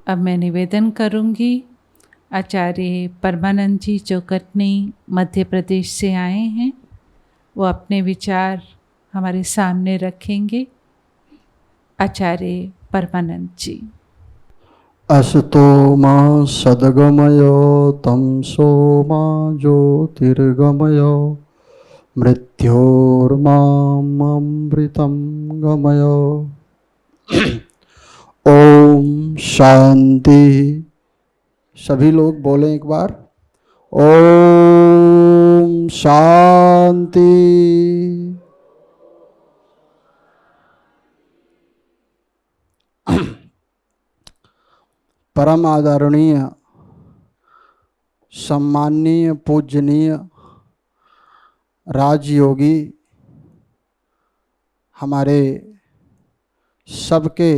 अब मैं निवेदन करूंगी, आचार्य परमानंद जी जो कटनी मध्य प्रदेश से आए हैं, वो अपने विचार हमारे सामने रखेंगे। आचार्य परमानंद जी। असतो मा सद्गमय तमसो मा ज्योतिर्गमय मृत्योर्मामृतं गमय। ओम शांति। सभी लोग बोलें एक बार, ओम शांति। परम आदरणीय, सम्माननीय, पूजनीय राजयोगी, हमारे सबके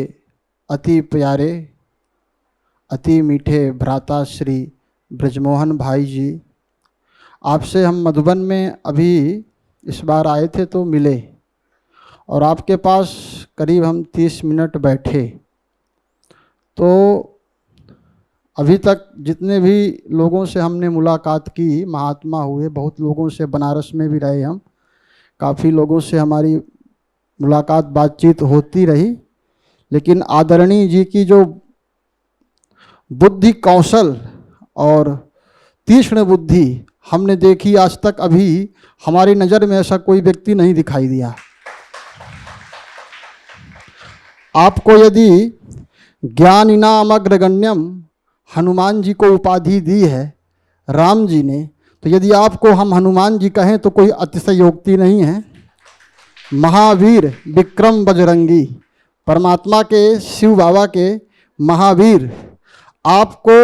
अति प्यारे, अति मीठे भ्राता श्री ब्रजमोहन भाई जी, आपसे हम मधुबन में अभी इस बार आए थे तो मिले और आपके पास करीब हम 30 मिनट बैठे। तो अभी तक जितने भी लोगों से हमने मुलाकात की, महात्मा हुए, बहुत लोगों से, बनारस में भी रहे हम, काफ़ी लोगों से हमारी मुलाकात बातचीत होती रही, लेकिन आदरणीय जी की जो बुद्धि कौशल और तीक्ष्ण बुद्धि हमने देखी, आज तक अभी हमारी नज़र में ऐसा कोई व्यक्ति नहीं दिखाई दिया। आपको यदि ज्ञानिनाम अग्रगण्यम हनुमान जी को उपाधि दी है राम जी ने, तो यदि आपको हम हनुमान जी कहें तो कोई अतिशयोक्ति नहीं है। महावीर विक्रम बजरंगी, परमात्मा के, शिव बाबा के महावीर, आपको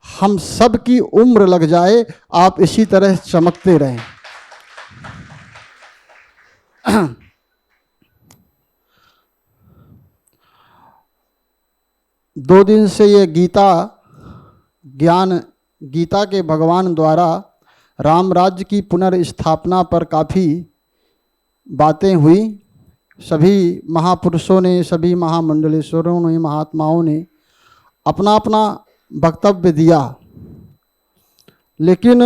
हम सब की उम्र लग जाए, आप इसी तरह चमकते रहें। 2 दिन से ये गीता ज्ञान, गीता के भगवान द्वारा राम राज्य की पुनर्स्थापना पर काफ़ी बातें हुई। सभी महापुरुषों ने, सभी महामंडलेश्वरों ने, महात्माओं ने अपना अपना वक्तव्य दिया, लेकिन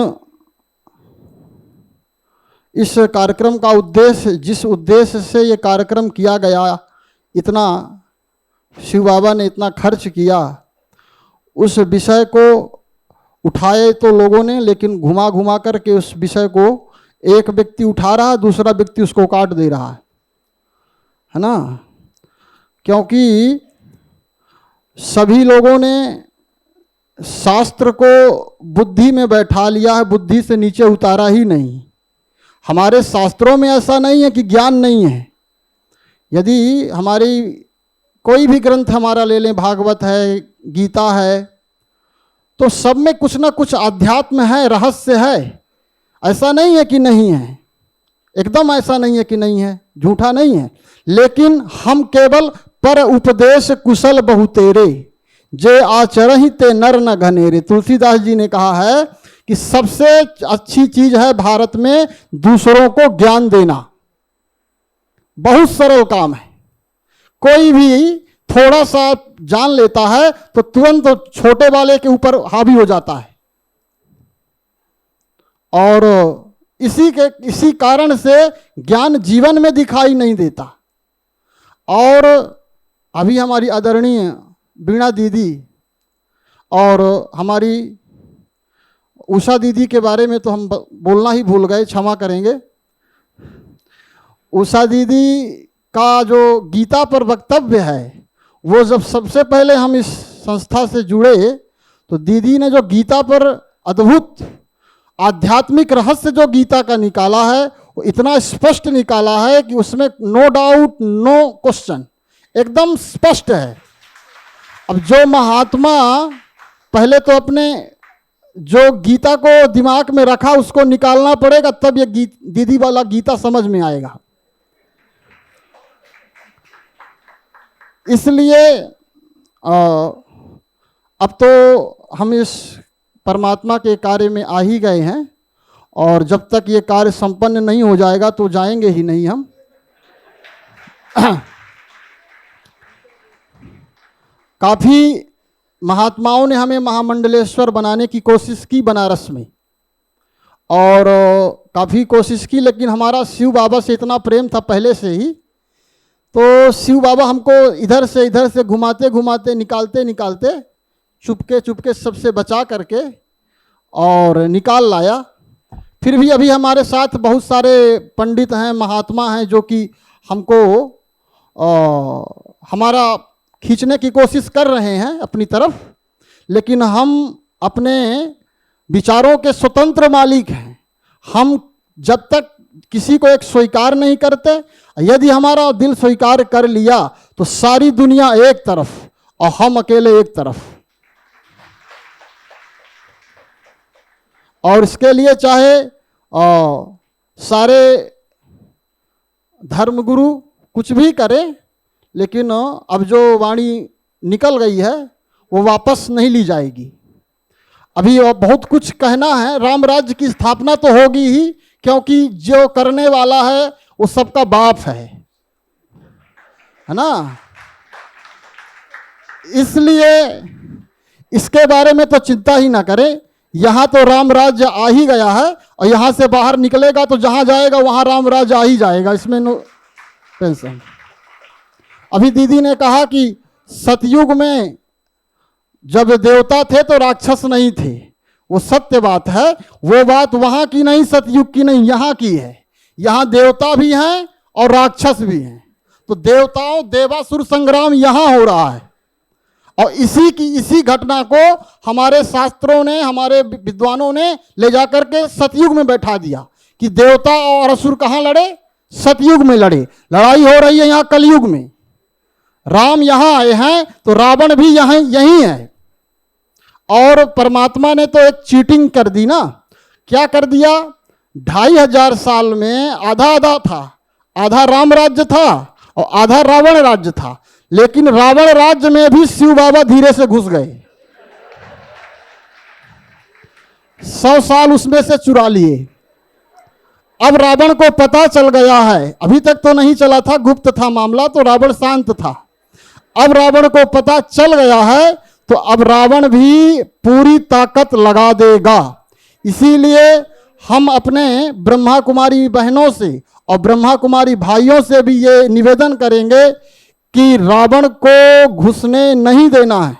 इस कार्यक्रम का उद्देश्य, जिस उद्देश्य से ये कार्यक्रम किया गया, इतना शिव बाबा ने इतना खर्च किया, उस विषय को उठाए तो लोगों ने, लेकिन घुमा घुमा करके उस विषय को एक व्यक्ति उठा रहा है, दूसरा व्यक्ति उसको काट दे रहा है ना। क्योंकि सभी लोगों ने शास्त्र को बुद्धि में बैठा लिया है, बुद्धि से नीचे उतारा ही नहीं। हमारे शास्त्रों में ऐसा नहीं है कि ज्ञान नहीं है। यदि हमारी कोई भी ग्रंथ हमारा ले लें, भागवत है, गीता है, तो सब में कुछ ना कुछ आध्यात्म है, रहस्य है। ऐसा नहीं है कि नहीं है, एकदम ऐसा नहीं है कि नहीं है, झूठा नहीं है। लेकिन हम केवल पर उपदेश कुशल बहुतेरे, जे आचरहि ते नर न घनेरे। तुलसीदास जी ने कहा है कि सबसे अच्छी चीज है भारत में दूसरों को ज्ञान देना। बहुत सरल काम है। कोई भी थोड़ा सा जान लेता है तो तुरंत छोटे वाले के ऊपर हावी हो जाता है, और इसी कारण से ज्ञान जीवन में दिखाई नहीं देता। और अभी हमारी आदरणीय वीणा दीदी और हमारी उषा दीदी के बारे में तो हम बोलना ही भूल गए, क्षमा करेंगे। उषा दीदी का जो गीता पर वक्तव्य है, वो जब सबसे पहले हम इस संस्था से जुड़े तो दीदी ने जो गीता पर अद्भुत आध्यात्मिक रहस्य जो गीता का निकाला है, वो इतना स्पष्ट निकाला है कि उसमें नो डाउट, नो क्वेश्चन, एकदम स्पष्ट है। अब जो महात्मा पहले तो अपने जो गीता को दिमाग में रखा उसको निकालना पड़ेगा, तब ये दीदी वाला गीता समझ में आएगा। इसलिए अब तो हम इस परमात्मा के कार्य में आ ही गए हैं, और जब तक ये कार्य संपन्न नहीं हो जाएगा तो जाएंगे ही नहीं हम। काफ़ी महात्माओं ने हमें महामंडलेश्वर बनाने की कोशिश की बनारस में, और काफ़ी कोशिश की, लेकिन हमारा शिव बाबा से इतना प्रेम था पहले से ही, तो शिव बाबा हमको इधर से घुमाते घुमाते निकालते निकालते चुपके सबसे बचा करके और निकाल लाया। फिर भी अभी हमारे साथ बहुत सारे पंडित हैं, महात्मा हैं, जो कि हमको हमारा खींचने की कोशिश कर रहे हैं अपनी तरफ, लेकिन हम अपने विचारों के स्वतंत्र मालिक हैं। हम जब तक किसी को एक स्वीकार नहीं करते, यदि हमारा दिल स्वीकार कर लिया तो सारी दुनिया एक तरफ और हम अकेले एक तरफ। और इसके लिए चाहे सारे धर्मगुरु कुछ भी करें, लेकिन अब जो वाणी निकल गई है वो वापस नहीं ली जाएगी। अभी बहुत कुछ कहना है। राम राज्य की स्थापना तो होगी ही, क्योंकि जो करने वाला है वो सबका बाप है ना। इसलिए इसके बारे में तो चिंता ही ना करें। यहाँ तो राम राज्य आ ही गया है, और यहाँ से बाहर निकलेगा तो जहाँ जाएगा वहाँ राम राज्य आ ही जाएगा, इसमें नो टेंशन। अभी दीदी ने कहा कि सतयुग में जब देवता थे तो राक्षस नहीं थे, वो सत्य बात है। वो बात वहाँ की नहीं, सतयुग की नहीं, यहाँ की है। यहाँ देवता भी हैं और राक्षस भी हैं। तो देवताओं देवासुर संग्राम यहाँ हो रहा है, और इसी घटना को हमारे शास्त्रों ने, हमारे विद्वानों ने ले जाकर के सतयुग में बैठा दिया कि देवता और असुर कहाँ लड़े? सतयुग में लड़े। लड़ाई हो रही है यहाँ कलयुग में। राम यहाँ आए हैं तो रावण भी यहाँ यहीं है। और परमात्मा ने तो एक चीटिंग कर दी ना। क्या कर दिया? 2500 साल में आधा आधा था, आधा राम राज्य था और आधा रावण राज्य था। लेकिन रावण राज्य में भी शिव बाबा धीरे से घुस गए, 100 साल उसमें से चुरा लिए। अब रावण को पता चल गया है, अभी तक तो नहीं चला था, गुप्त था मामला, तो रावण शांत था। अब रावण को पता चल गया है तो अब रावण भी पूरी ताकत लगा देगा। इसीलिए हम अपने ब्रह्मा कुमारी बहनों से और ब्रह्मा कुमारी भाइयों से भी ये निवेदन करेंगे कि रावण को घुसने नहीं देना है।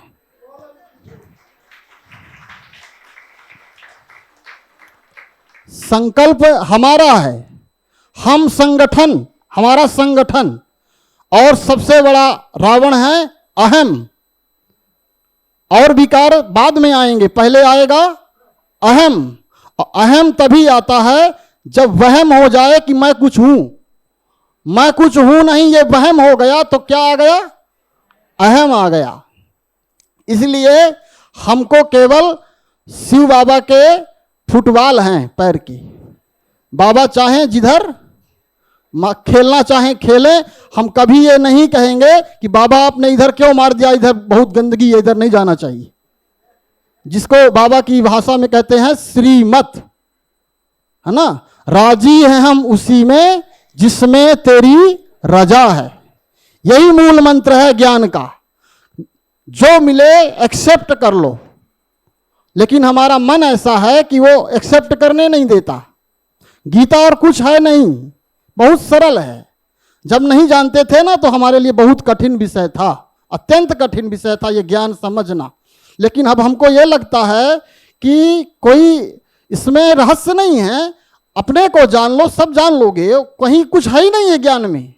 संकल्प हमारा है, हम संगठन, हमारा संगठन। और सबसे बड़ा रावण है अहम। और विकार बाद में आएंगे, पहले आएगा अहम। अहम तभी आता है जब वहम हो जाए कि मैं कुछ हूं। मैं कुछ हूं नहीं, ये वहम हो गया तो क्या आ गया? अहम आ गया। इसलिए हमको केवल शिव बाबा के फुटबॉल हैं पैर की। बाबा चाहें जिधर खेलना चाहें खेलें। हम कभी ये नहीं कहेंगे कि बाबा आपने इधर क्यों मार दिया, इधर बहुत गंदगी है, इधर नहीं जाना चाहिए। जिसको बाबा की भाषा में कहते हैं श्रीमत, है ना। राजी हैं हम उसी में जिसमें तेरी रजा है। यही मूल मंत्र है ज्ञान का। जो मिले एक्सेप्ट कर लो, लेकिन हमारा मन ऐसा है कि वो एक्सेप्ट करने नहीं देता। गीता और कुछ है नहीं, बहुत सरल है। जब नहीं जानते थे ना तो हमारे लिए बहुत कठिन विषय था, अत्यंत कठिन विषय था ये ज्ञान समझना। लेकिन अब हमको ये लगता है कि कोई इसमें रहस्य नहीं है, अपने को जान लो, सब जान लोगे, कहीं कुछ है ही नहीं है ज्ञान में।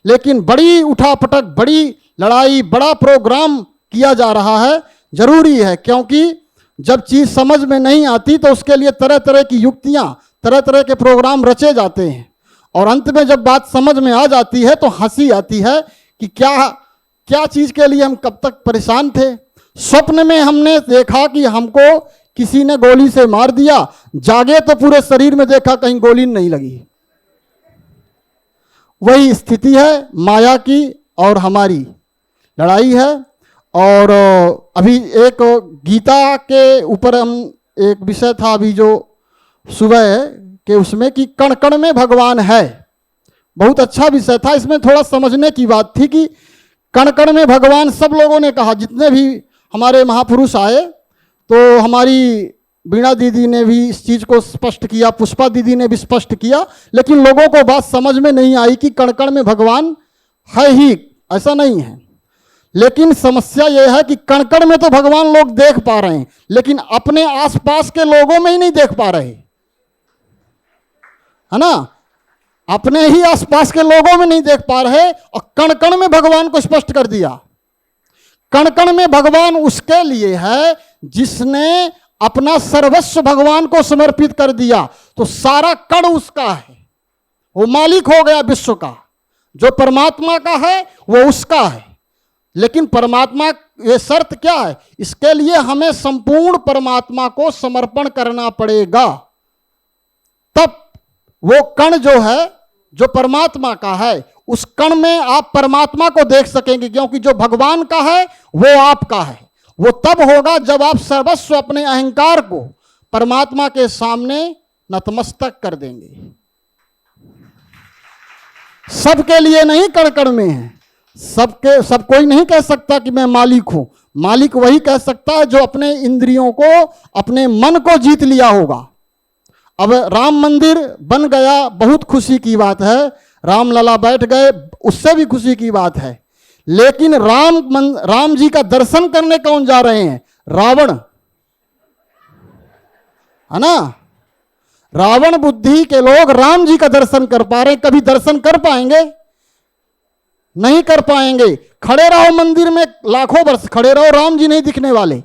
लेकिन बड़ी उठापटक, बड़ी लड़ाई, बड़ा प्रोग्राम किया जा रहा है। जरूरी है, क्योंकि जब चीज़ समझ में नहीं आती तो उसके लिए तरह तरह की युक्तियाँ, तरह तरह के प्रोग्राम रचे जाते हैं। और अंत में जब बात समझ में आ जाती है तो हंसी आती है कि क्या चीज़ के लिए हम कब तक परेशान थे। स्वप्न में हमने देखा कि हमको किसी ने गोली से मार दिया, जागे तो पूरे शरीर में देखा कहीं गोली नहीं लगी। वही स्थिति है माया की और हमारी लड़ाई है। और अभी एक गीता के ऊपर हम एक विषय था अभी जो सुबह के उसमें कि कण कण में भगवान है। बहुत अच्छा विषय था। इसमें थोड़ा समझने की बात थी कि कण कण में भगवान, सब लोगों ने कहा, जितने भी हमारे महापुरुष आए तो हमारी वीणा दीदी ने भी इस चीज़ को स्पष्ट किया, पुष्पा दीदी ने भी स्पष्ट किया, लेकिन लोगों को बात समझ में नहीं आई कि कण कण में भगवान है ही, ऐसा नहीं है। लेकिन समस्या यह है कि कण कण में तो भगवान लोग देख पा रहे हैं, लेकिन अपने आसपास के लोगों में ही नहीं देख पा रहे, है ना। अपने ही आसपास के लोगों में नहीं देख पा रहे, और कण कण में भगवान को स्पष्ट कर दिया। कण कण में भगवान उसके लिए है जिसने अपना सर्वस्व भगवान को समर्पित कर दिया, तो सारा कण उसका है, वो मालिक हो गया विश्व का। जो परमात्मा का है वो उसका है। लेकिन परमात्मा, ये शर्त क्या है, इसके लिए हमें संपूर्ण परमात्मा को समर्पण करना पड़ेगा, तब वो कण जो है, जो परमात्मा का है, उस कण में आप परमात्मा को देख सकेंगे, क्योंकि जो भगवान का है वो आपका है। वो तब होगा जब आप सर्वस्व अपने अहंकार को परमात्मा के सामने नतमस्तक कर देंगे। सबके लिए नहीं कण कण में है, सब कोई नहीं कह सकता कि मैं मालिक हूं। मालिक वही कह सकता है जो अपने इंद्रियों को, अपने मन को जीत लिया होगा। अब राम मंदिर बन गया, बहुत खुशी की बात है, राम लला बैठ गए, उससे भी खुशी की बात है। लेकिन राम जी का दर्शन करने कौन जा रहे हैं? रावण, है ना। रावण बुद्धि के लोग राम जी का दर्शन कर पा रहे हैं, कभी दर्शन कर पाएंगे? नहीं कर पाएंगे। खड़े रहो मंदिर में, लाखों वर्ष खड़े रहो, राम जी नहीं दिखने वाले।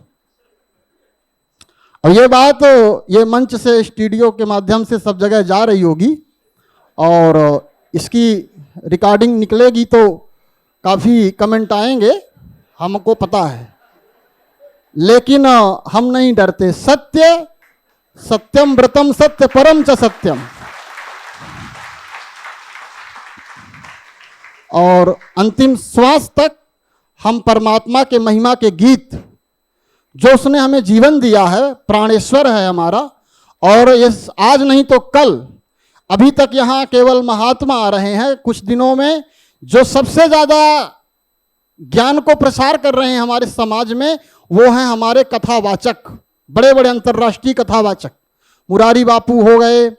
और ये बात ये मंच से, स्टूडियो के माध्यम से सब जगह जा रही होगी, और इसकी रिकॉर्डिंग निकलेगी तो काफ़ी कमेंट आएंगे, हमको पता है। लेकिन हम नहीं डरते। सत्य सत्यम व्रतम सत्य परम च सत्यम। और अंतिम श्वास तक हम परमात्मा के महिमा के गीत, जो उसने हमें जीवन दिया है, प्राणेश्वर है हमारा, और ये आज नहीं तो कल, अभी तक यहाँ केवल महात्मा आ रहे हैं। कुछ दिनों में जो सबसे ज़्यादा ज्ञान को प्रसार कर रहे हैं हमारे समाज में, वो हैं हमारे कथावाचक, बड़े बड़े अंतर्राष्ट्रीय कथावाचक। मुरारी बापू हो गए,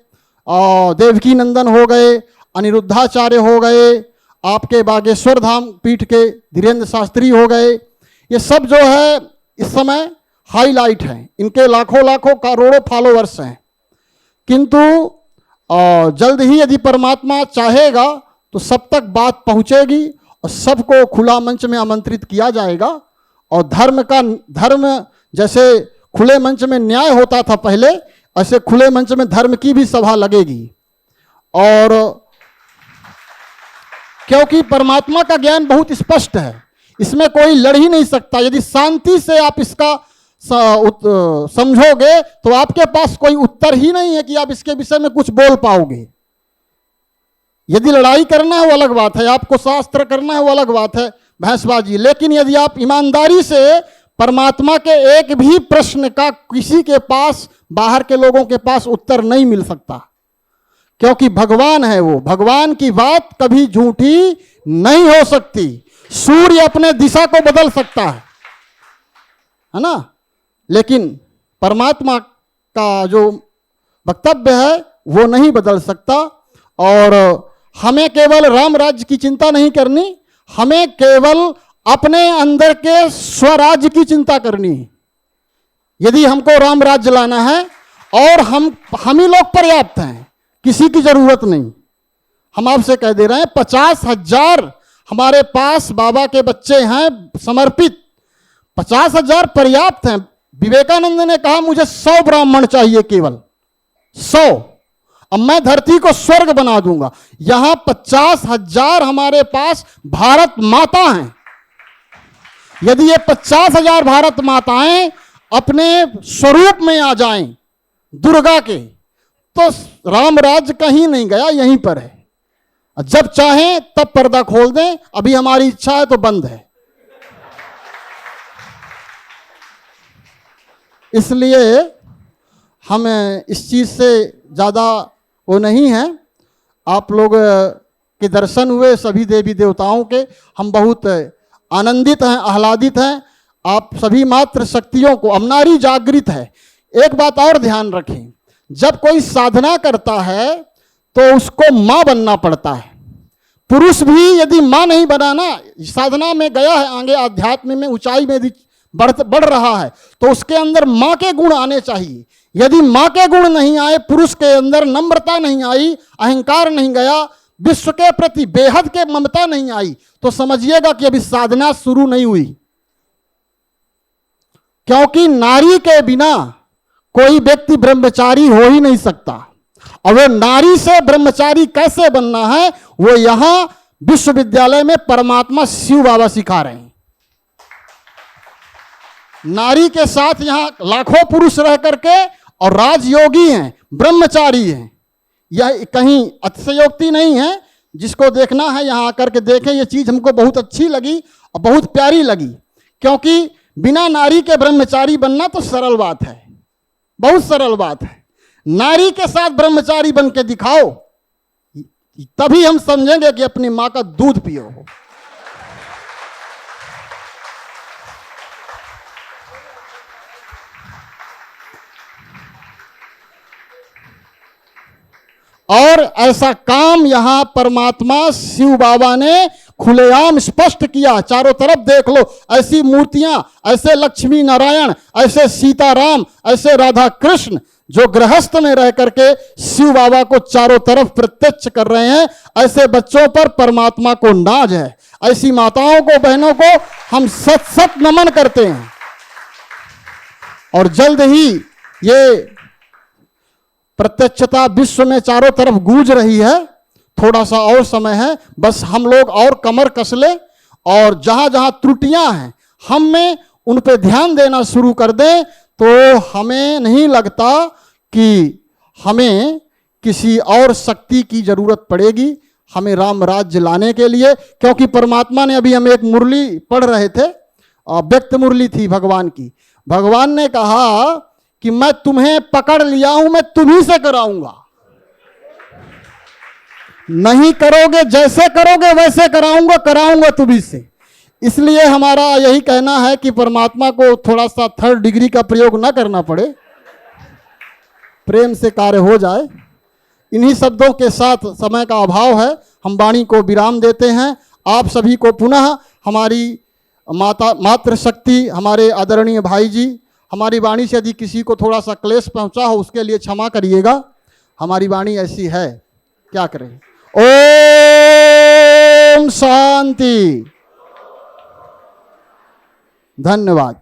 और देवकी नंदन हो गए, अनिरुद्धाचार्य हो गए, आपके बागेश्वर धाम पीठ के धीरेन्द्र शास्त्री हो गए। ये सब जो है इस समय हाईलाइट हैं, इनके लाखों लाखों करोड़ों फॉलोअर्स हैं। किंतु जल्द ही यदि परमात्मा चाहेगा तो सब तक बात पहुंचेगी, और सबको खुला मंच में आमंत्रित किया जाएगा। और धर्म जैसे खुले मंच में न्याय होता था पहले, ऐसे खुले मंच में धर्म की भी सभा लगेगी। और क्योंकि परमात्मा का ज्ञान बहुत स्पष्ट है, इसमें कोई लड़ ही नहीं सकता। यदि शांति से आप इसका समझोगे तो आपके पास कोई उत्तर ही नहीं है कि आप इसके विषय में कुछ बोल पाओगे। यदि लड़ाई करना है वो अलग बात है, आपको शास्त्र करना है वो अलग बात है, भैंसबाजी। लेकिन यदि आप ईमानदारी से परमात्मा के एक भी प्रश्न का किसी के पास, बाहर के लोगों के पास उत्तर नहीं मिल सकता, क्योंकि भगवान है वो। भगवान की बात कभी झूठी नहीं हो सकती। सूर्य अपने दिशा को बदल सकता है ना, लेकिन परमात्मा का जो वक्तव्य है वो नहीं बदल सकता। और हमें केवल राम राज्य की चिंता नहीं करनी, हमें केवल अपने अंदर के स्वराज्य की चिंता करनी है। यदि हमको राम राज्य लाना है, और हम ही लोग पर्याप्त हैं, किसी की जरूरत नहीं। हम आपसे कह दे रहे हैं, 50,000 हमारे पास बाबा के बच्चे हैं समर्पित, 50,000 पर्याप्त हैं। विवेकानंद ने कहा मुझे 100 ब्राह्मण चाहिए, केवल 100, अब मैं धरती को स्वर्ग बना दूंगा। यहां 50,000 हमारे पास भारत माता हैं। यदि ये 50,000 भारत माताएं अपने स्वरूप में आ जाएं दुर्गा के, तो राम राज्य कहीं नहीं गया, यहीं पर है। जब चाहें तब पर्दा खोल दें, अभी हमारी इच्छा है तो बंद है। इसलिए हम इस चीज से ज़्यादा वो नहीं है। आप लोग के दर्शन हुए सभी देवी देवताओं के, हम बहुत आनंदित हैं, आह्लादित हैं। आप सभी मात्र शक्तियों को, अब नारी जागृत है। एक बात और ध्यान रखें, जब कोई साधना करता है तो उसको मां बनना पड़ता है। पुरुष भी यदि मां नहीं बना ना, साधना में गया है, आगे आध्यात्म में ऊंचाई में बढ़ रहा है, तो उसके अंदर मां के गुण आने चाहिए। यदि मां के गुण नहीं आए, पुरुष के अंदर नम्रता नहीं आई, अहंकार नहीं गया, विश्व के प्रति बेहद के ममता नहीं आई, तो समझिएगा कि अभी साधना शुरू नहीं हुई। क्योंकि नारी के बिना कोई व्यक्ति ब्रह्मचारी हो ही नहीं सकता। और वो नारी से ब्रह्मचारी कैसे बनना है, वो यहां विश्वविद्यालय में परमात्मा शिव बाबा सिखा रहे हैं। नारी के साथ यहां लाखों पुरुष रह करके और राजयोगी हैं, ब्रह्मचारी हैं। यह कहीं अतिशयोक्ति नहीं है। जिसको देखना है यहां आकर के देखें। यह चीज हमको बहुत अच्छी लगी और बहुत प्यारी लगी, क्योंकि बिना नारी के ब्रह्मचारी बनना तो सरल बात है, बहुत सरल बात है। नारी के साथ ब्रह्मचारी बन के दिखाओ, तभी हम समझेंगे कि अपनी मां का दूध पियो। और ऐसा काम यहां परमात्मा शिव बाबा ने खुलेआम स्पष्ट किया। चारों तरफ देख लो, ऐसी मूर्तियां, ऐसे लक्ष्मी नारायण, ऐसे सीताराम, ऐसे राधा कृष्ण, जो गृहस्थ में रह करके शिव बाबा को चारों तरफ प्रत्यक्ष कर रहे हैं। ऐसे बच्चों पर परमात्मा को नाज है। ऐसी माताओं को, बहनों को हम सत सत नमन करते हैं। और जल्द ही ये प्रत्यक्षता विश्व में चारों तरफ गूंज रही है। थोड़ा सा और समय है, बस हम लोग और कमर कस ले और जहां जहां त्रुटियां हैं हम में उन पे ध्यान देना शुरू कर दें, तो हमें नहीं लगता कि हमें किसी और शक्ति की जरूरत पड़ेगी हमें राम राज्य लाने के लिए। क्योंकि परमात्मा ने, अभी हम एक मुरली पढ़ रहे थे, व्यक्त मुरली थी भगवान की। भगवान ने कहा कि मैं तुम्हें पकड़ लिया हूं, मैं तुम्ही से कराऊंगा। नहीं करोगे, जैसे करोगे वैसे कराऊंगा तुम्ही से। इसलिए हमारा यही कहना है कि परमात्मा को थोड़ा सा थर्ड डिग्री का प्रयोग ना करना पड़े, प्रेम से कार्य हो जाए। इन्हीं शब्दों के साथ, समय का अभाव है, हम वाणी को विराम देते हैं। आप सभी को पुनः हमारी मातृशक्ति, हमारे आदरणीय भाई जी, हमारी वाणी से यदि किसी को थोड़ा सा क्लेश पहुंचा हो उसके लिए क्षमा करिएगा। हमारी वाणी ऐसी है, क्या करें। ओम शांति। धन्यवाद।